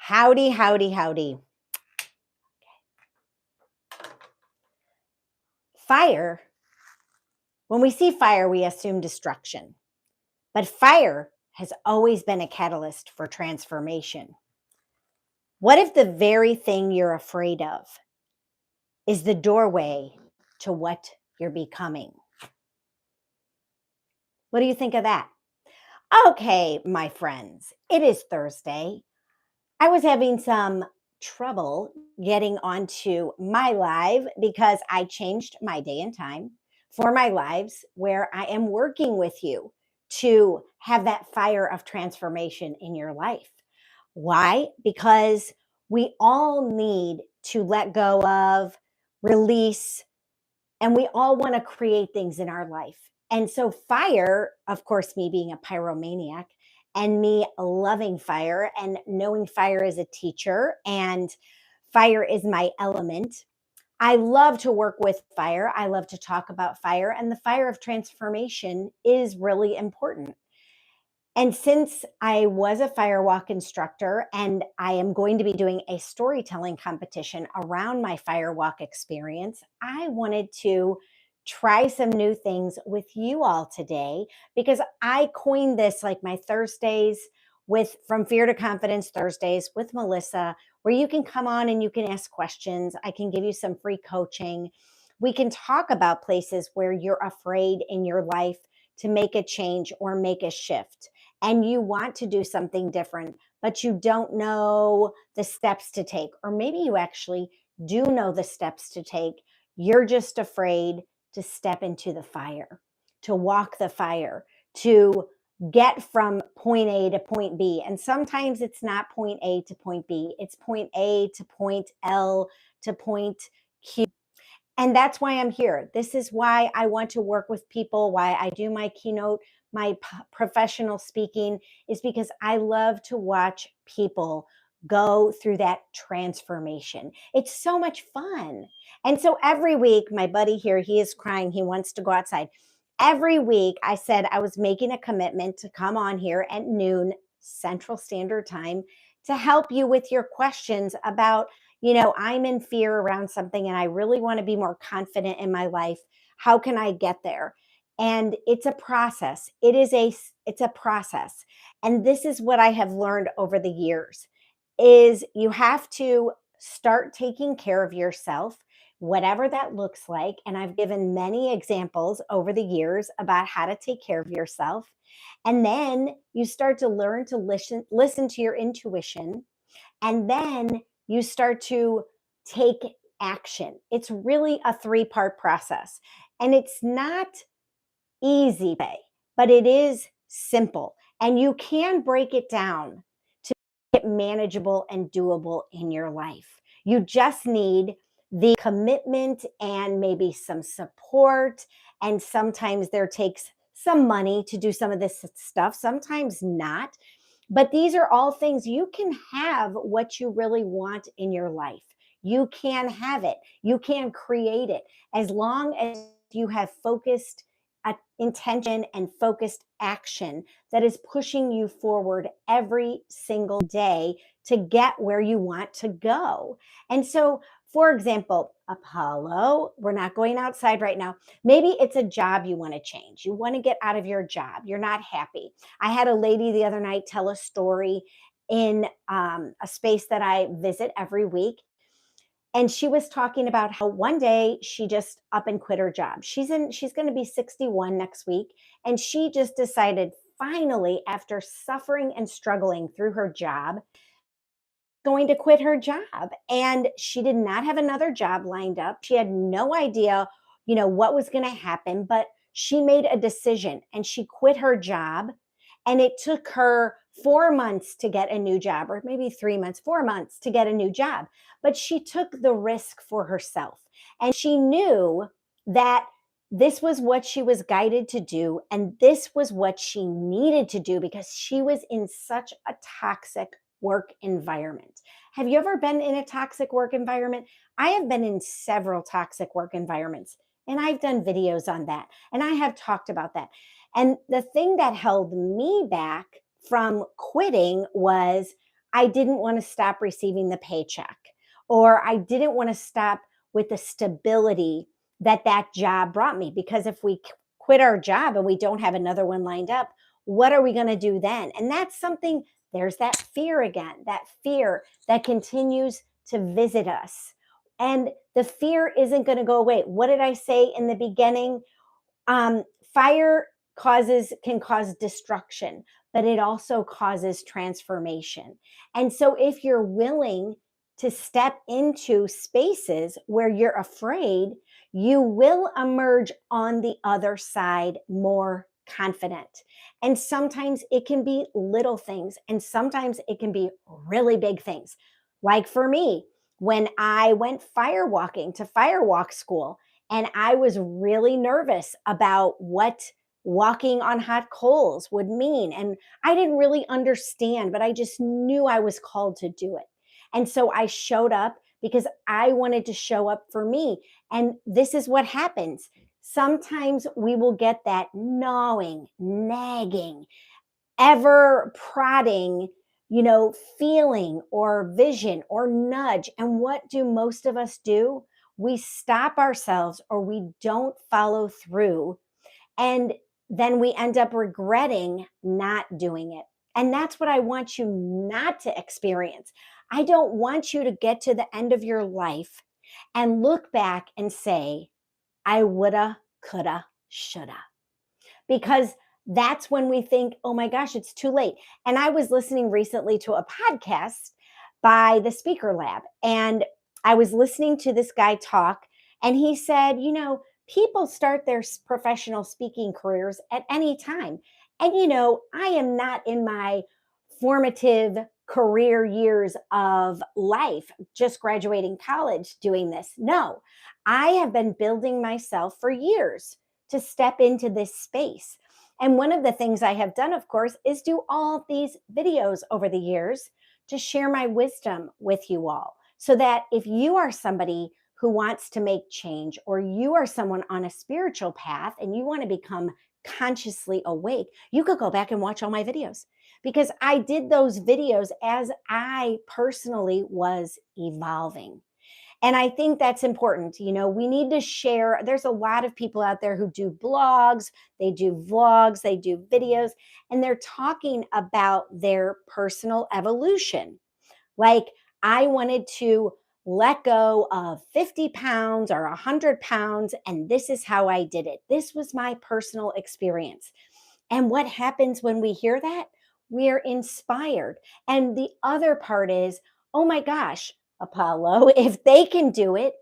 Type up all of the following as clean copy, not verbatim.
Howdy, howdy, howdy. Fire, when we see fire, we assume destruction. But fire has always been a catalyst for transformation. What if the very thing you're afraid of is the doorway to what you're becoming? What do you think of that? Okay, my friends, it is Thursday. I was having some trouble getting onto my live because I changed my day and time for my lives where I am working with you to have that fire of transformation in your life. Why? Because we all need to let go of, release, and we all want to create things in our life. And so, fire, of course, me being a pyromaniac and me loving fire and knowing fire as a teacher, and fire is my element. I love to work with fire. I love to talk about fire, and the fire of transformation is really important. And since I was a firewalk instructor and I am going to be doing a storytelling competition around my firewalk experience, I wanted to try some new things with you all today because I coined this like my Thursdays with From Fear to Confidence Thursdays with Melissa, where you can come on and you can ask questions. I can give you some free coaching. We can talk about places where you're afraid in your life to make a change or make a shift and you want to do something different, but you don't know the steps to take, or maybe you actually do know the steps to take. You're just afraid to step into the fire, to walk the fire, to get from point A to point B. And sometimes it's not point A to point B, it's point A to point L to point Q. And that's why I'm here. This is why I want to work with people, why I do my keynote, my professional speaking, is because I love to watch people go through that transformation. It's so much fun. And so every week, my buddy here, he is crying. He wants to go outside. Every week, I said I was making a commitment to come on here at noon Central Standard Time to help you with your questions about, I'm in fear around something and I really want to be more confident in my life. How can I get there? And it's a process. It's a process. And this is what I have learned over the years is you have to start taking care of yourself, whatever that looks like. And I've given many examples over the years about how to take care of yourself. And then you start to learn to listen to your intuition. And then you start to take action. It's really a 3-part process. And it's not easy, but it is simple. And you can break it down to make it manageable and doable in your life. You just need the commitment and maybe some support. And sometimes there takes some money to do some of this stuff, sometimes not. But these are all things you can have what you really want in your life. You can have it. You can create it as long as you have focused intention and focused action that is pushing you forward every single day to get where you want to go. And so, for example, Apollo, we're not going outside right now. Maybe it's a job you want to change. You want to get out of your job. You're not happy. I had a lady the other night tell a story in a space that I visit every week. And she was talking about how one day she just up and quit her job. She's going to be 61 next week. And she just decided finally, after suffering and struggling through her job, going to quit her job. And she did not have another job lined up. She had no idea, what was going to happen, but she made a decision and she quit her job. And it took her 4 months to get a new job, or maybe 3 months, 4 months to get a new job. But she took the risk for herself. And she knew that this was what she was guided to do. And this was what she needed to do because she was in such a toxic work environment. Have you ever been in a toxic work environment? I have been in several toxic work environments, and I've done videos on that, and I have talked about that. And the thing that held me back from quitting was I didn't want to stop receiving the paycheck, or I didn't want to stop with the stability that that job brought me. Because if we quit our job and we don't have another one lined up, what are we going to do then? And that's something, there's that fear again, that fear that continues to visit us. And the fear isn't going to go away. What did I say in the beginning? Um, Fire can cause destruction, but it also causes transformation. And so if you're willing to step into spaces where you're afraid, you will emerge on the other side more confident. And sometimes it can be little things, and sometimes it can be really big things. Like for me, when I went firewalking to firewalk school, and I was really nervous about what walking on hot coals would mean. And I didn't really understand, but I just knew I was called to do it. And so I showed up because I wanted to show up for me. And this is what happens. Sometimes we will get that gnawing, nagging, ever prodding, feeling or vision or nudge. And what do most of us do? We stop ourselves or we don't follow through. And then we end up regretting not doing it. And that's what I want you not to experience. I don't want you to get to the end of your life and look back and say, I woulda, coulda, shoulda, because that's when we think, oh my gosh, it's too late. And I was listening recently to a podcast by the Speaker Lab, and I was listening to this guy talk, and he said, people start their professional speaking careers at any time. And, I am not in my formative career years of life, just graduating college doing this. No, I have been building myself for years to step into this space. And one of the things I have done, of course, is do all these videos over the years to share my wisdom with you all. So that if you are somebody who wants to make change, or you are someone on a spiritual path and you want to become consciously awake, you could go back and watch all my videos, because I did those videos as I personally was evolving. And I think that's important. We need to share. There's a lot of people out there who do blogs, they do vlogs, they do videos, and they're talking about their personal evolution. Like, I wanted to let go of 50 pounds or 100 pounds, and this is how I did it. This was my personal experience. And what happens when we hear that? We're inspired. And the other part is, oh my gosh, Apollo, if they can do it,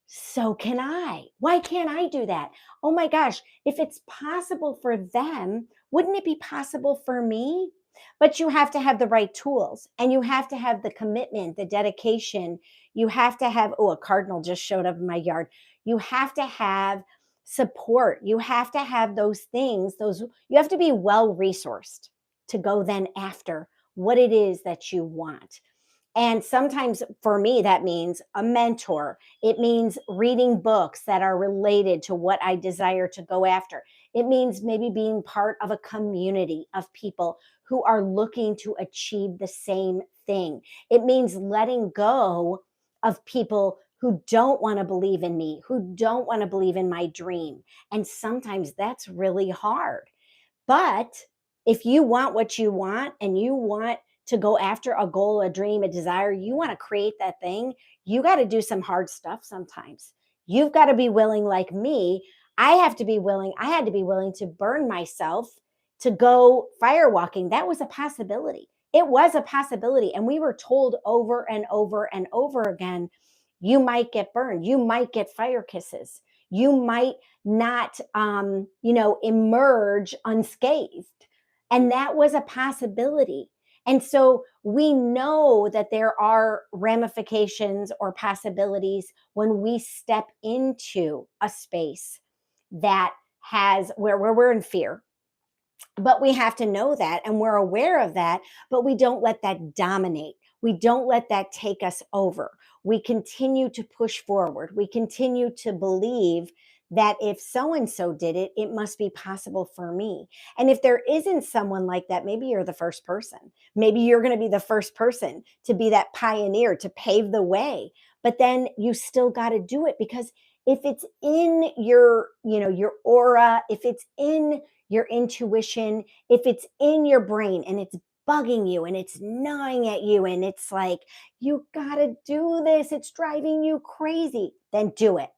so can I. Why can't I do that? Oh my gosh, if it's possible for them, wouldn't it be possible for me? But you have to have the right tools, and you have to have the commitment, the dedication. You have to have, oh, a cardinal just showed up in my yard. You have to have support. You have to have those things, you have to be well resourced to go then after what it is that you want. And sometimes for me, that means a mentor. It means reading books that are related to what I desire to go after. It means maybe being part of a community of people who are looking to achieve the same thing. It means letting go of people who don't want to believe in me, who don't want to believe in my dream. And sometimes that's really hard. But if you want what you want, and you want to go after a goal, a dream, a desire, you want to create that thing, you got to do some hard stuff sometimes. You've got to be willing, like me. I had to be willing to burn myself to go firewalking. That was a possibility. It was a possibility. And we were told over and over and over again, you might get burned. You might get fire kisses. You might not, emerge unscathed. And that was a possibility. And so we know that there are ramifications or possibilities when we step into a space that has where we're in fear. But we have to know that, and we're aware of that, but we don't let that dominate. We don't let that take us over. We continue to push forward. We continue to believe that if so and so did it, it must be possible for me. And if there isn't someone like that, maybe you're the first person. Maybe you're going to be the first person to be that pioneer, to pave the way. But then you still got to do it, because if it's in your, your aura, if it's in your intuition, if it's in your brain and it's bugging you and it's gnawing at you and it's like, you got to do this, it's driving you crazy, then do it.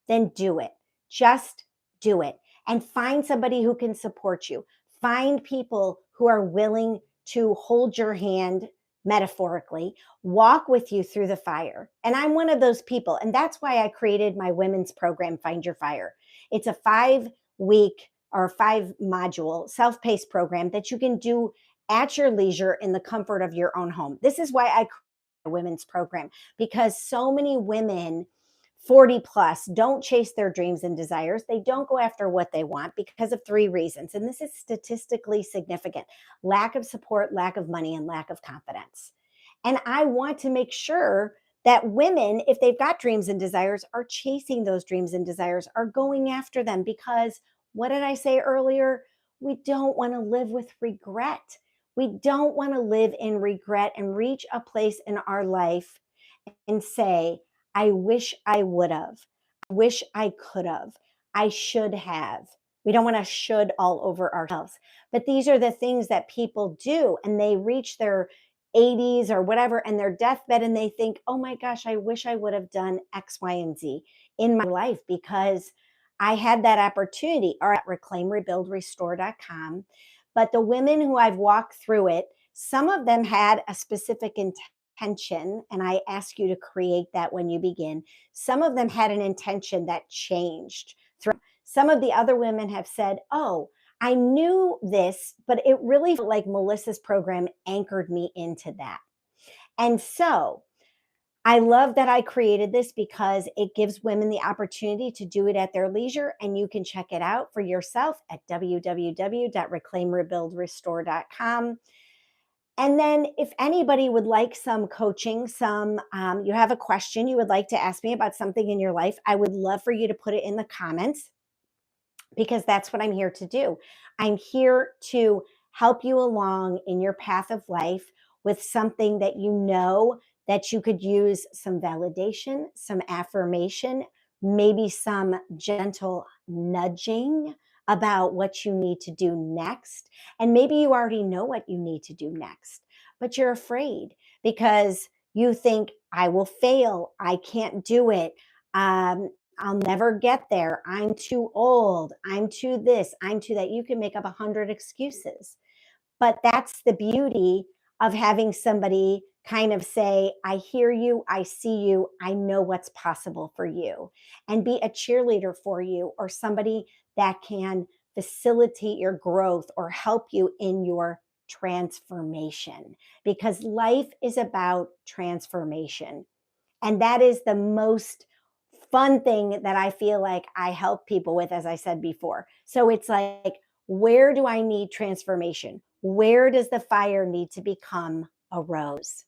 Then do it. Just do it. And find somebody who can support you. Find people who are willing to hold your hand, metaphorically, walk with you through the fire. And I'm one of those people. And that's why I created my women's program, Find Your Fire. It's a 5-week or 5-module self-paced program that you can do at your leisure in the comfort of your own home. This is why I created a women's program, because so many women 40 plus don't chase their dreams and desires. They don't go after what they want because of 3 reasons. And this is statistically significant: lack of support, lack of money, and lack of confidence. And I want to make sure that women, if they've got dreams and desires, are chasing those dreams and desires, are going after them. Because what did I say earlier? We don't want to live with regret. We don't want to live in regret and reach a place in our life and say, I wish I would have. I wish I could have. I should have. We don't want to should all over ourselves. But these are the things that people do, and they reach their 80s or whatever and their deathbed and they think, oh my gosh, I wish I would have done X, Y, and Z in my life because I had that opportunity. Or at reclaimrebuildrestore.com. But the women who I've walked through it, some of them had a specific intention, and I ask you to create that when you begin. Some of them had an intention that changed through. Some of the other women have said, oh, I knew this, but it really felt like Melissa's program anchored me into that. And so I love that I created this because it gives women the opportunity to do it at their leisure, and you can check it out for yourself at www.reclaimrebuildrestore.com. And then if anybody would like some coaching, you have a question you would like to ask me about something in your life, I would love for you to put it in the comments, because that's what I'm here to do. I'm here to help you along in your path of life with something that you know that you could use some validation, some affirmation, maybe some gentle nudging about what you need to do next. And maybe you already know what you need to do next, but you're afraid because you think, I will fail. I can't do it. I'll never get there. I'm too old. I'm too this. I'm too that. You can make up 100 excuses. But that's the beauty of having somebody kind of say, I hear you, I see you, I know what's possible for you, and be a cheerleader for you, or somebody that can facilitate your growth or help you in your transformation, because life is about transformation. And that is the most fun thing that I feel like I help people with, as I said before. So it's like, where do I need transformation? Where does the fire need to become a rose?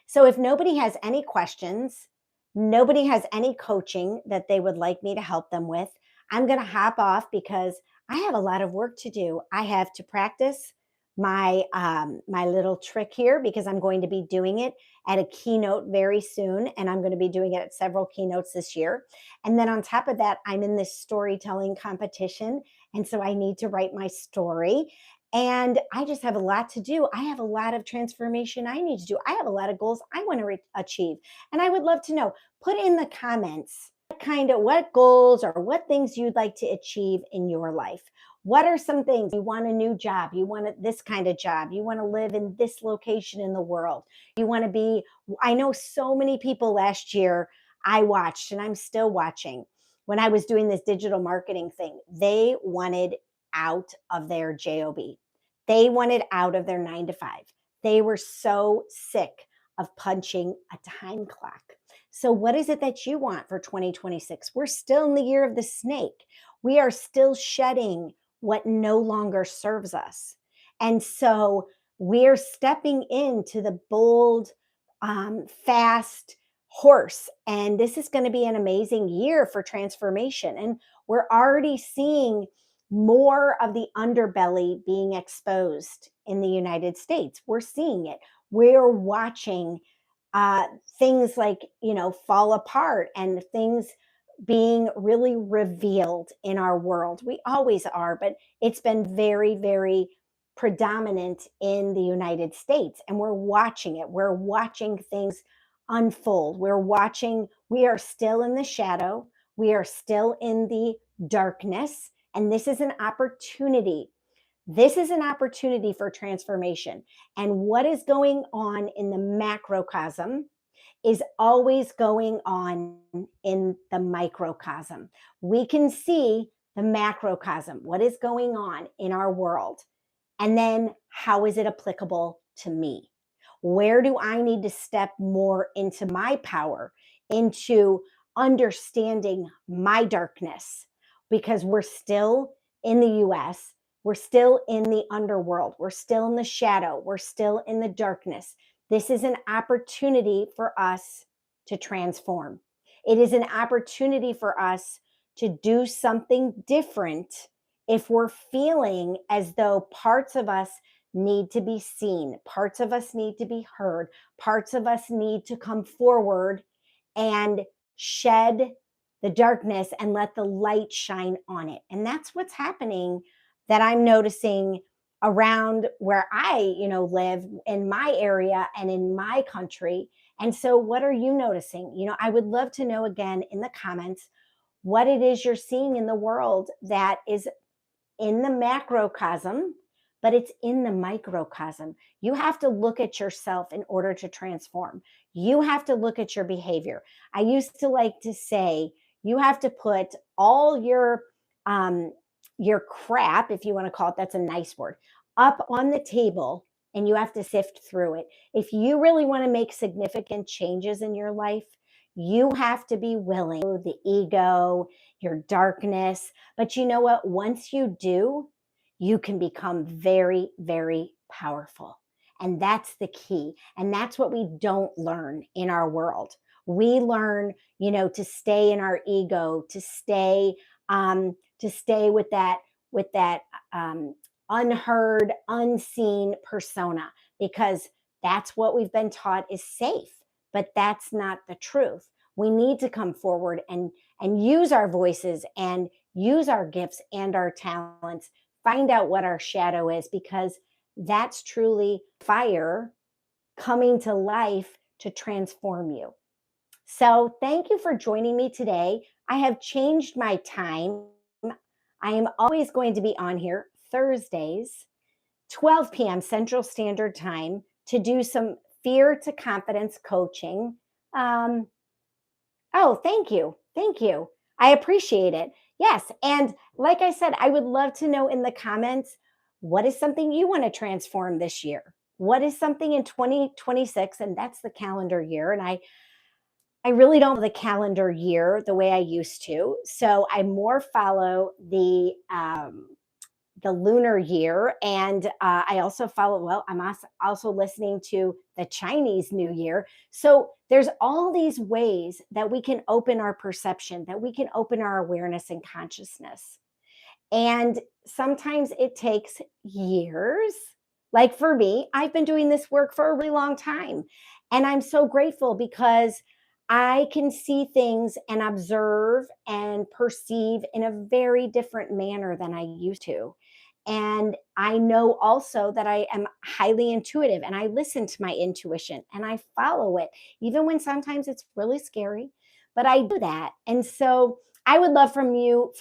So if nobody has any questions, nobody has any coaching that they would like me to help them with, I'm going to hop off because I have a lot of work to do. I have to practice my little trick here, because I'm going to be doing it at a keynote very soon, and I'm going to be doing it at several keynotes this year. And then on top of that, I'm in this storytelling competition, and so I need to write my story. And I just have a lot to do. I have a lot of transformation I need to do. I have a lot of goals I want to achieve. And I would love to know, put in the comments what goals or what things you'd like to achieve in your life. What are some things? You want a new job, you want this kind of job, you want to live in this location in the world, you want to be, I know so many people last year I watched, and I'm still watching, when I was doing this digital marketing thing, they wanted out of their job. They wanted out of their 9 to 5. They were so sick of punching a time clock. So what is it that you want for 2026? We're still in the year of the snake. We are still shedding what no longer serves us. And so we're stepping into the bold, fast, horse. And this is going to be an amazing year for transformation. And we're already seeing more of the underbelly being exposed in the United States. We're seeing it. We're watching uh, things like, fall apart and things being really revealed in our world. We always are, but it's been very, very predominant in the United States. And we're watching it. We're watching things unfold. We are still in the shadow. We are still in the darkness. And this is an opportunity. This is an opportunity for transformation. And what is going on in the macrocosm is always going on in the microcosm. We can see the macrocosm, what is going on in our world, and then how is it applicable to me? Where do I need to step more into my power, into understanding my darkness? Because we're still in the US, we're still in the underworld, we're still in the shadow, we're still in the darkness. This is an opportunity for us to transform. It is an opportunity for us to do something different if we're feeling as though parts of us need to be seen, parts of us need to be heard, parts of us need to come forward and shed the darkness and let the light shine on it. And that's what's happening that I'm noticing around where I, live in my area and in my country. And so what are you noticing? I would love to know again in the comments what it is you're seeing in the world that is in the macrocosm, but it's in the microcosm. You have to look at yourself in order to transform. You have to look at your behavior. I used to like to say, you have to put all your crap, if you want to call it, that's a nice word, up on the table, and you have to sift through it. If you really want to make significant changes in your life, you have to be willing, the ego, your darkness. But you know what? Once you do, you can become very, very powerful. And that's the key. And that's what we don't learn in our world. We learn, to stay in our ego, to stay with that unheard, unseen persona, because that's what we've been taught is safe. But that's not the truth. We need to come forward and use our voices and use our gifts and our talents, find out what our shadow is, because that's truly fire coming to life to transform you. So thank you for joining me today. I have changed my time. I am always going to be on here Thursdays, 12 p.m. Central Standard Time, to do some fear to confidence coaching. Oh, thank you. Thank you. I appreciate it. Yes. And like I said, I would love to know in the comments, what is something you want to transform this year? What is something in 2026? And that's the calendar year. And I really don't have the calendar year the way I used to. So I more follow the lunar year. And I also follow, well, I'm also listening to the Chinese New Year. So there's all these ways that we can open our perception, that we can open our awareness and consciousness. And sometimes it takes years. Like for me, I've been doing this work for a really long time. And I'm so grateful because I can see things and observe and perceive in a very different manner than I used to. And I know also that I am highly intuitive, and I listen to my intuition and I follow it, even when sometimes it's really scary, but I do that. And so I would love from you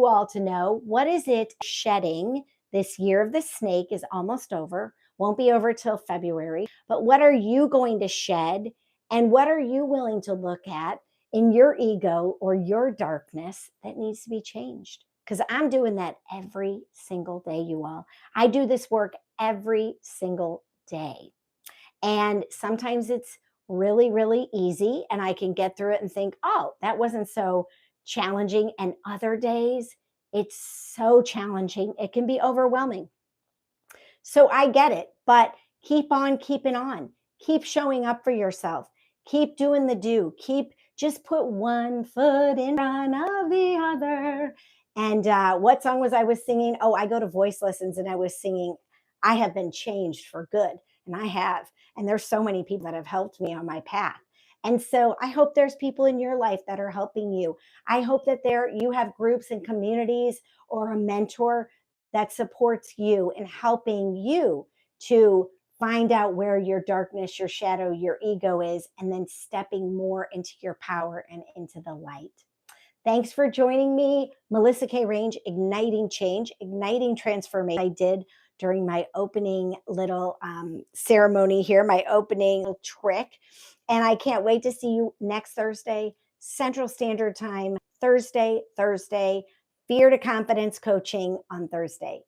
all to know, what is it shedding? This year of the snake is almost over, won't be over till February, but what are you going to shed? And what are you willing to look at in your ego or your darkness that needs to be changed? Because I'm doing that every single day, you all. I do this work every single day. And sometimes it's really, really easy, and I can get through it and think, oh, that wasn't so challenging. And other days, it's so challenging. It can be overwhelming. So I get it, but keep on keeping on. Keep showing up for yourself. Keep doing the do. Keep just put one foot in front of the other. And what song was I was singing? Oh, I go to voice lessons and I was singing, I have been changed for good. And I have. And there's so many people that have helped me on my path. And so I hope there's people in your life that are helping you. I hope that there you have groups and communities or a mentor that supports you in helping you to find out where your darkness, your shadow, your ego is, and then stepping more into your power and into the light. Thanks for joining me, Melissa K. Range, Igniting Change, Igniting Transformation. I did during my opening little ceremony here, my opening little trick. And I can't wait to see you next Thursday, Central Standard Time, Thursday, Fear to Confidence Coaching on Thursday.